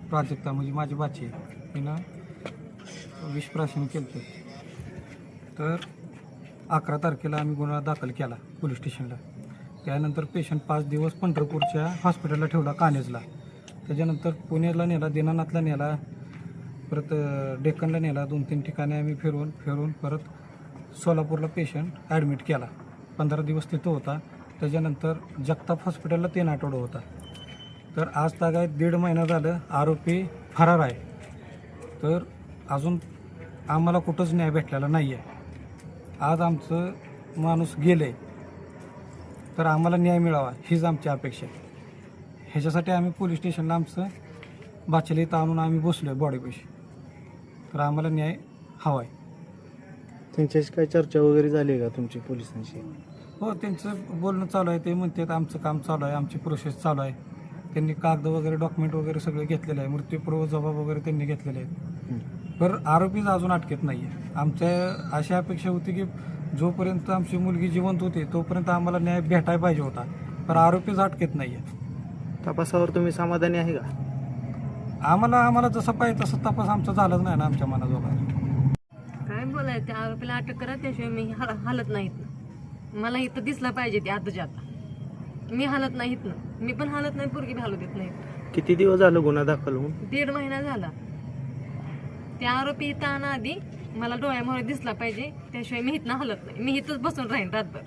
प्राजक्ता म्हणजे माझी बाची तिनं विषप्राशन केलं तर 11 तारखेला आम्ही गुन्हा दाखल केला पोलीस स्टेशनला. त्यानंतर पेशंट 5 दिवस पंढरपूरच्या हॉस्पिटलला ठेवला कानेजला. त्याच्यानंतर पुण्याला नेला, दीनानाथला नेला, परत डेक्कनला नेला. 2-3 ठिकाणी आम्ही फिरून परत सोलापूरला पेशंट ॲडमिट केला. 15 दिवस तिथं होता. त्याच्यानंतर जगताप हॉस्पिटलला 3 आठवडं होता. तर आज तागायत 1.5 महिना झालं आरोपी फरार आहे. तर अजून आम्हाला कुठंच न्याय भेटलेला नाही आहे. आज आमचं माणूस गेले तर आम्हाला न्याय मिळावा हीच आमची अपेक्षा आहे. ह्याच्यासाठी आम्ही पोलीस स्टेशनला आमचं बाचेला इथं आणून आम्ही बसलो आहे बॉडीपाशी. तर आम्हाला न्याय हवा आहे. त्यांच्याशी काही चर्चा वगैरे झाली का तुमची पोलिसांशी? हो, त्यांचं बोलणं चालू आहे. ते म्हणतात आमचं काम चालू आहे, आमची प्रोसेस चालू आहे. त्यांनी कागद वगैरे डॉक्युमेंट वगैरे सगळे घेतलेले आहे. मृत्यूपूर्व जबाब वगैरे त्यांनी घेतलेले आहेत. तर आरोपीच अजून अटकेत नाही आहे. आमच्या अशी अपेक्षा होती की जोपर्यंत आमची मुलगी जिवंत होती तोपर्यंत आम्हाला न्याय भेटायला पाहिजे होता. पण आरोपीच अटकेत नाही आहे. तपासावर तुम्ही समाधानी आहे का? आम्हाला जसं पाहिजे तसं तपास आमचा झालाच नाही ना आमच्या मनाजोगा. काय बोलायचं, त्या आरोपीला अटक करा, त्याशिवाय मी हालत नाहीत ना. मला इथं दिसला पाहिजे ते आताच्या आता. मी हालत नाहीत ना, मी पण हालत नाही, पोरगी बी हालू देत नाही. किती दिवस झालं गुन्हा दाखल होऊन? 1.5 महिना झाला. त्या आरोपी इथं आणा आधी मला डोळ्यामुळे दिसला पाहिजे, त्याशिवाय मी इथनं हालत नाही. मी इथंच बसून राहीन रातभर.